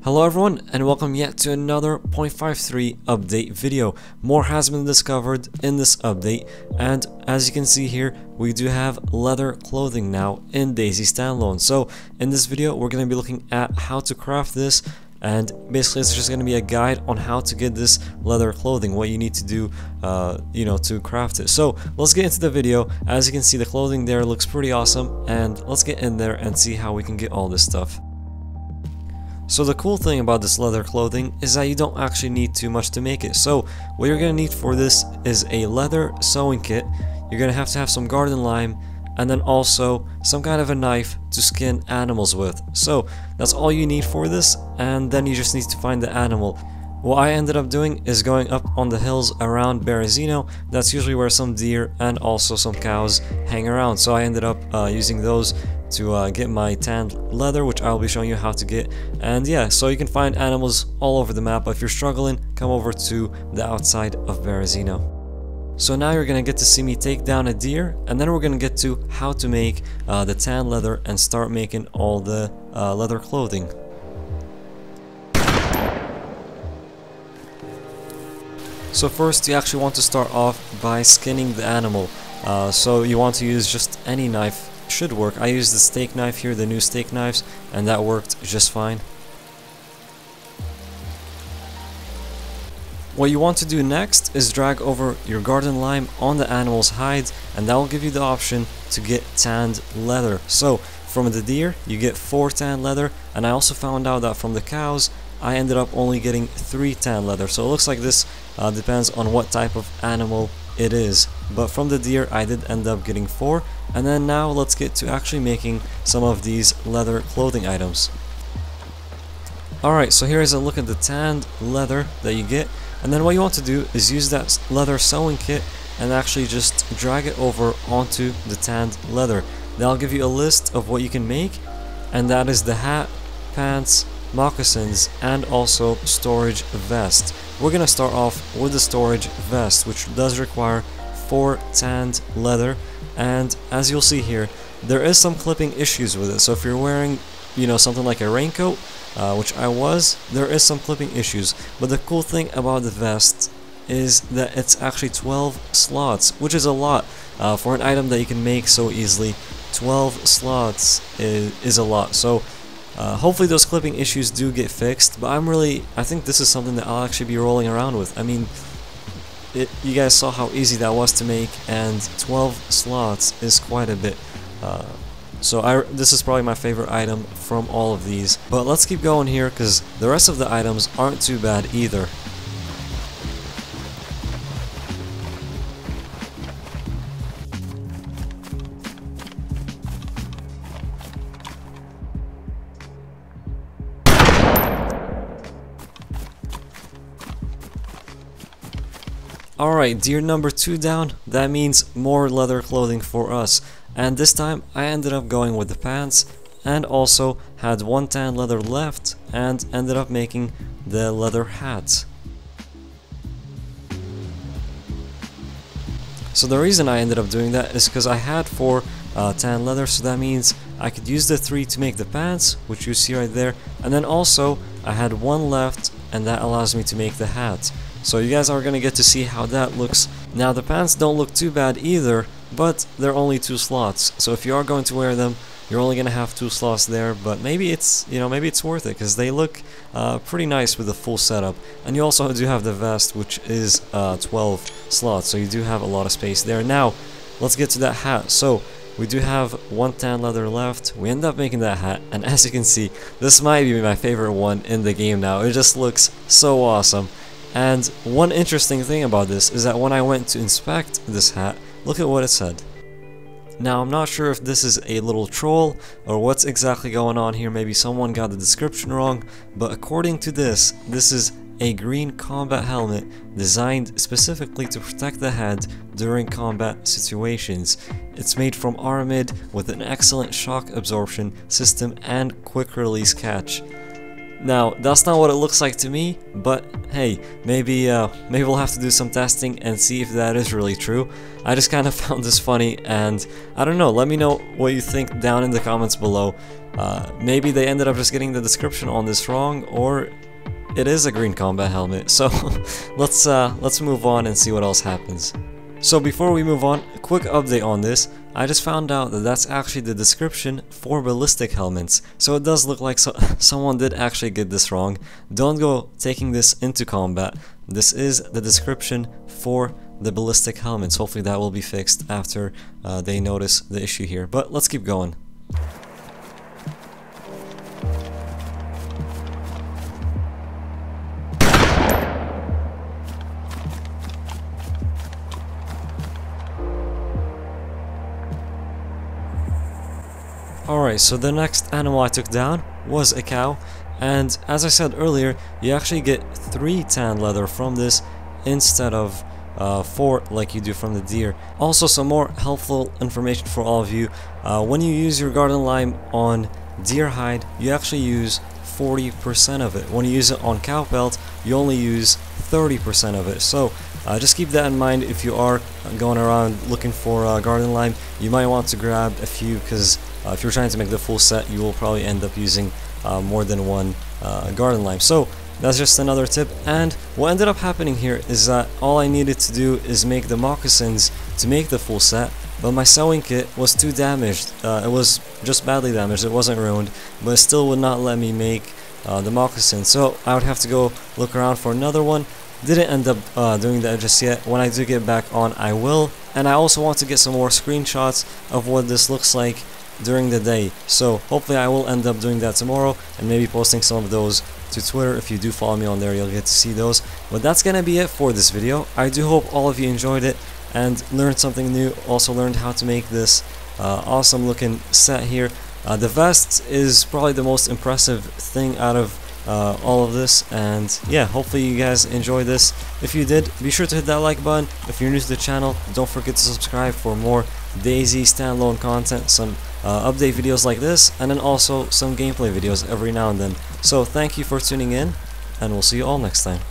Hello everyone, and welcome yet to another 0.53 update video. More has been discovered in this update, and as you can see here, we do have leather clothing now in DayZ Standalone. So in this video, we're going to be looking at how to craft this, and basically it's just going to be a guide on how to get this leather clothing, what you need to do, to craft it. So let's get into the video. As you can see, the clothing there looks pretty awesome, and let's get in there and see how we can get all this stuff. So the cool thing about this leather clothing is that you don't actually need too much to make it. So what you're going to need for this is a leather sewing kit. You're going to have some garden lime, and then also some kind of a knife to skin animals with. So that's all you need for this, and then you just need to find the animal. What I ended up doing is going up on the hills around Berezino. That's usually where some deer and also some cows hang around. So I ended up using those to get my tanned leather, which I'll be showing you how to get. And yeah, so you can find animals all over the map, but if you're struggling, come over to the outside of Berezino. So now you're gonna get to see me take down a deer, and then we're gonna get to how to make the tan leather and start making all the leather clothing. So first, you actually want to start off by skinning the animal. So you want to use just any knife. Should work. I used the steak knife here, the new steak knives, and that worked just fine. What you want to do next is drag over your garden lime on the animal's hide, and that will give you the option to get tanned leather. So from the deer you get 4 tan leather, and I also found out that from the cows I ended up only getting 3 tan leather. So it looks like this depends on what type of animal it is, but from the deer I did end up getting 4. And then now let's get to actually making some of these leather clothing items. Alright, so here is a look at the tanned leather that you get, and then what you want to do is use that leather sewing kit and actually just drag it over onto the tanned leather. That'll give you a list of what you can make, and that is the hat, pants, moccasins, and also storage vest. We're gonna start off with the storage vest, which does require 4 tanned leather, and as you'll see here, there is some clipping issues with it. So if you're wearing, something like a raincoat, which I was, there is some clipping issues. But the cool thing about the vest is that it's actually 12 slots, which is a lot for an item that you can make so easily. 12 slots is a lot. So hopefully those clipping issues do get fixed, but I think this is something that I'll actually be rolling around with. I mean, you guys saw how easy that was to make, and 12 slots is quite a bit. This is probably my favorite item from all of these. But let's keep going here, because the rest of the items aren't too bad either. Alright, deer number 2 down. That means more leather clothing for us. And this time I ended up going with the pants, and also had 1 tan leather left, and ended up making the leather hat. So the reason I ended up doing that is because I had 4 tan leather, so that means I could use the 3 to make the pants, which you see right there, and then also I had 1 left, and that allows me to make the hat. So you guys are going to get to see how that looks. Now the pants don't look too bad either, but they're only 2 slots. So if you are going to wear them, you're only going to have 2 slots there, but maybe it's worth it, because they look pretty nice with the full setup. And you also do have the vest, which is 12 slots, so you do have a lot of space there. Now let's get to that hat. So we do have 1 tan leather left. We end up making that hat, and as you can see, this might be my favorite one in the game now. It just looks so awesome. And one interesting thing about this is that when I went to inspect this hat, look at what it said. Now I'm not sure if this is a little troll or what's exactly going on here. Maybe someone got the description wrong, but according to this is a green combat helmet designed specifically to protect the head during combat situations. It's made from aramid with an excellent shock absorption system and quick release catch. Now, that's not what it looks like to me, but hey, maybe we'll have to do some testing and see if that is really true. I just kind of found this funny, and I don't know, let me know what you think down in the comments below. Maybe they ended up just getting the description on this wrong, or it is a green combat helmet. So let's move on and see what else happens. So before we move on, a quick update on this. I just found out that that's actually the description for ballistic helmets. So it does look like someone did actually get this wrong. Don't go taking this into combat. This is the description for the ballistic helmets. Hopefully that will be fixed after they notice the issue here. But let's keep going. Alright, so the next animal I took down was a cow, and as I said earlier, you actually get 3 tan leather from this instead of 4 like you do from the deer. Also, some more helpful information for all of you. When you use your garden lime on deer hide, you actually use 40% of it. When you use it on cow pelt, you only use 30% of it. So just keep that in mind if you are going around looking for garden lime. You might want to grab a few, because if you're trying to make the full set, you will probably end up using more than one garden lime. So that's just another tip. And what ended up happening here is that all I needed to do is make the moccasins to make the full set, but my sewing kit was too damaged. It was just badly damaged. It wasn't ruined, but it still would not let me make the moccasins. So I would have to go look around for another one. Didn't end up doing that just yet. When I do get back on, I will. And I also want to get some more screenshots of what this looks like during the day. So hopefully I will end up doing that tomorrow and maybe posting some of those to Twitter. If you do follow me on there, you'll get to see those. But that's gonna be it for this video. I do hope all of you enjoyed it and learned something new. Also learned how to make this awesome looking set here. The vest is probably the most impressive thing out of all of this, and yeah, hopefully you guys enjoyed this. If you did, be sure to hit that like button. If you're new to the channel, don't forget to subscribe for more DayZ Standalone content, some update videos like this, and then also some gameplay videos every now and then. So thank you for tuning in, and we'll see you all next time.